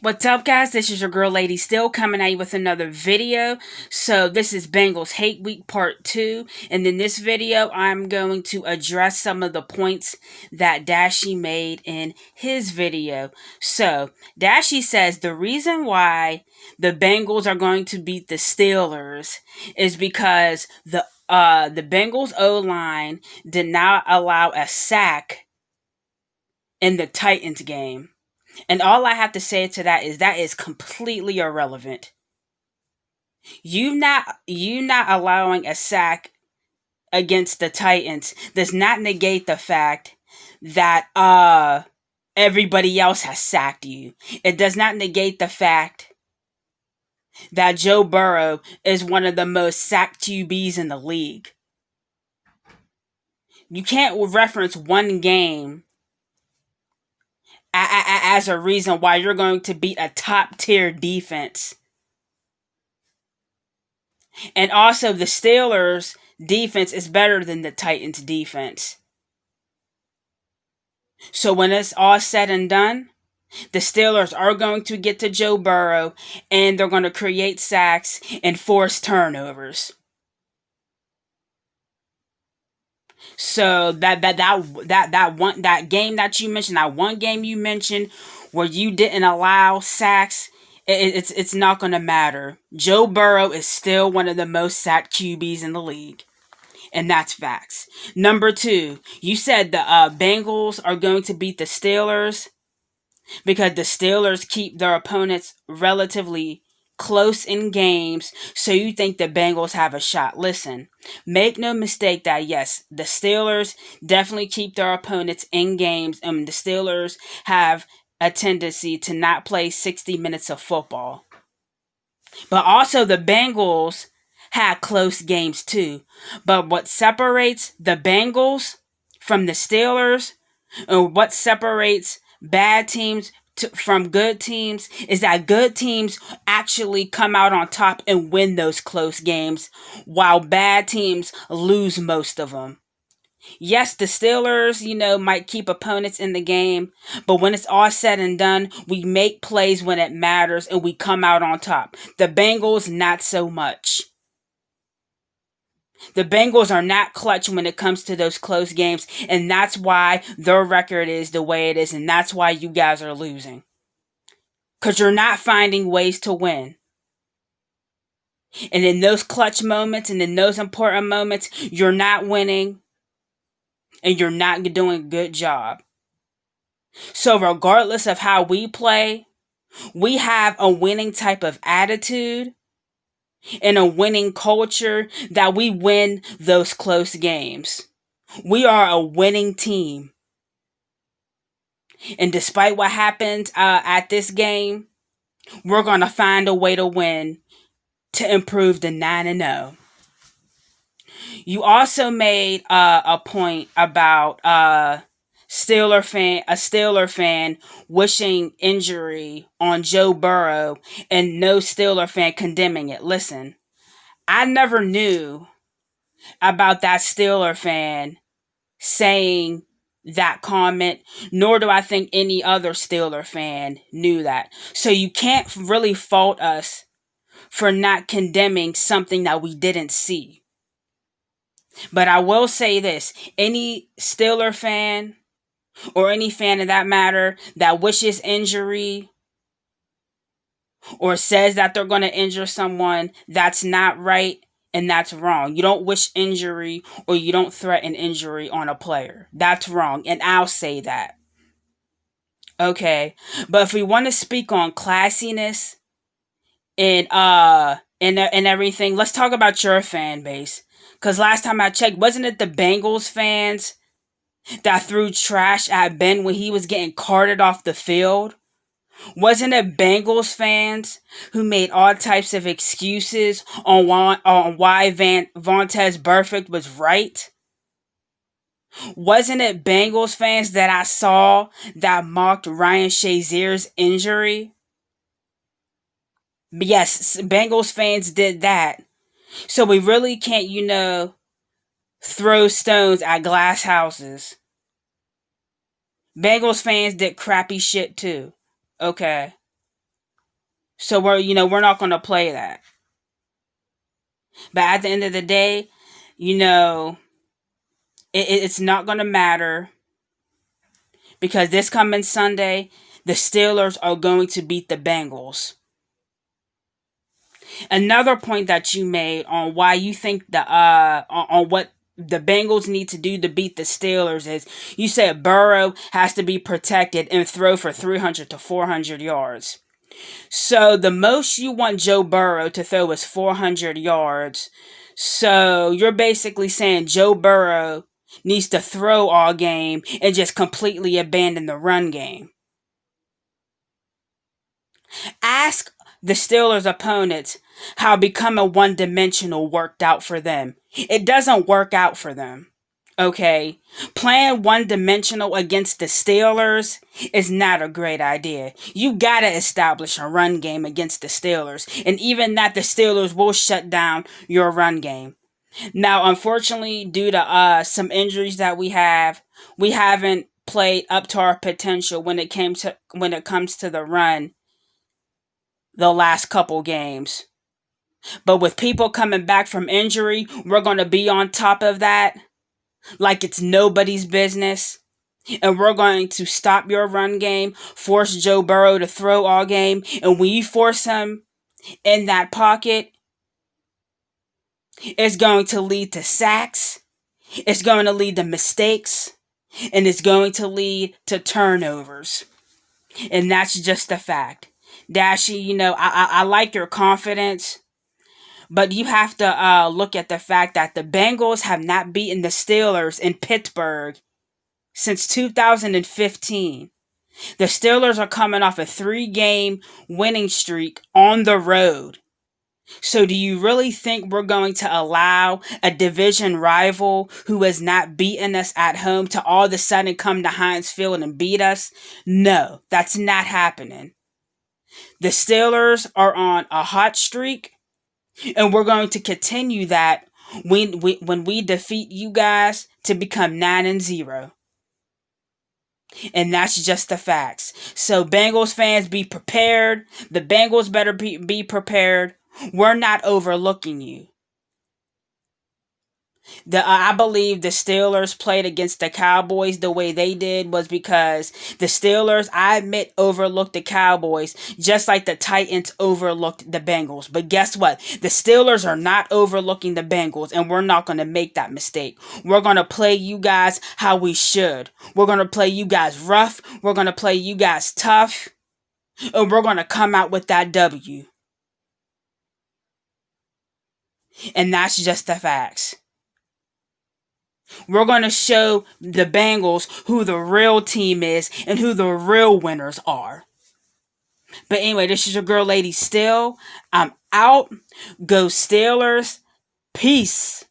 What's up, guys? This is your girl Lady Still coming at you with another video. So this is Bengals Hate Week Part 2. And in this video, I'm going to address some of the points that Dashi made in his video. So Dashi says the reason why the Bengals are going to beat the Steelers is because the Bengals O-line did not allow a sack in the Titans game. And all I have to say to that is completely irrelevant. You not allowing a sack against the Titans does not negate the fact that everybody else has sacked you. It does not negate the fact that Joe Burrow is one of the most sacked QBs in the league. You can't reference one game as a reason why you're going to beat a top tier defense. And also, the Steelers' defense is better than the Titans' defense. So when it's all said and done, the Steelers are going to get to Joe Burrow, and they're going to create sacks and force turnovers. So that game that you mentioned, that one game you mentioned where you didn't allow sacks, it's not going to matter. Joe Burrow is still one of the most sacked QBs in the league. And that's facts. Number 2, you said the Bengals are going to beat the Steelers because the Steelers keep their opponents relatively close in games, so you think the Bengals have a shot. Listen, make no mistake that yes, the Steelers definitely keep their opponents in games, and the Steelers have a tendency to not play 60 minutes of football. But also the Bengals had close games too. But what separates the Bengals from the Steelers, and what separates bad teams from good teams, is that good teams actually come out on top and win those close games, while bad teams lose most of them. Yes, the Steelers, might keep opponents in the game, but when it's all said and done, we make plays when it matters and we come out on top. The Bengals, not so much. The Bengals are not clutch when it comes to those close games, and that's why their record is the way it is, and that's why you guys are losing. Because you're not finding ways to win. And in those clutch moments and in those important moments, you're not winning, and you're not doing a good job. So regardless of how we play, we have a winning type of attitude and a winning culture that we win those close games. We are a winning team. And despite what happens at this game, we're going to find a way to win to improve the 9-0. You also made a point about a Steeler fan wishing injury on Joe Burrow and no Steeler fan condemning it. Listen, I never knew about that Steeler fan saying that comment, nor do I think any other Steeler fan knew that. So you can't really fault us for not condemning something that we didn't see. But I will say this, any Steeler fan, or any fan of that matter, that wishes injury or says that they're going to injure someone, that's not right and that's wrong. You don't wish injury or you don't threaten injury on a player. That's wrong, and I'll say that. Okay, but if we want to speak on classiness and everything, let's talk about your fan base. Because last time I checked, wasn't it the Bengals fans that threw trash at Ben when he was getting carted off the field? Wasn't it Bengals fans who made all types of excuses on why Vontaze Burfict was right? Wasn't it Bengals fans that I saw that mocked Ryan Shazier's injury? Yes, Bengals fans did that. So we really can't, throw stones at glass houses. Bengals fans did crappy shit too. Okay. So we're not going to play that. But at the end of the day, you know, it's not going to matter because this coming Sunday, the Steelers are going to beat the Bengals. Another point that you made on why you think on what the Bengals need to do to beat the Steelers is you said Burrow has to be protected and throw for 300 to 400 yards. So the most you want Joe Burrow to throw is 400 yards. So you're basically saying Joe Burrow needs to throw all game and just completely abandon the run game. Ask the Steelers' opponents how becoming one dimensional worked out for them. It doesn't work out for them. Okay? Playing one dimensional against the Steelers is not a great idea. You gotta establish a run game against the Steelers. And even that, the Steelers will shut down your run game. Now, unfortunately, due to some injuries that we haven't played up to our potential when it comes to the run the last couple games. But with people coming back from injury, we're going to be on top of that like it's nobody's business. And we're going to stop your run game, force Joe Burrow to throw all game. And when you force him in that pocket, it's going to lead to sacks. It's going to lead to mistakes. And it's going to lead to turnovers. And that's just a fact. Dashy, I like your confidence. But you have to look at the fact that the Bengals have not beaten the Steelers in Pittsburgh since 2015. The Steelers are coming off a 3-game winning streak on the road. So do you really think we're going to allow a division rival who has not beaten us at home to all of a sudden come to Heinz Field and beat us? No, that's not happening. The Steelers are on a hot streak. And we're going to continue that when we defeat you guys to become 9-0. And that's just the facts. So Bengals fans, be prepared. The Bengals better be prepared. We're not overlooking you. I believe the Steelers played against the Cowboys the way they did was because the Steelers, I admit, overlooked the Cowboys just like the Titans overlooked the Bengals. But guess what? The Steelers are not overlooking the Bengals, and we're not going to make that mistake. We're going to play you guys how we should. We're going to play you guys rough. We're going to play you guys tough. And we're going to come out with that W. And that's just the facts. We're going to show the Bengals who the real team is and who the real winners are. But anyway, this is your girl, Lady Still. I'm out. Go Steelers. Peace.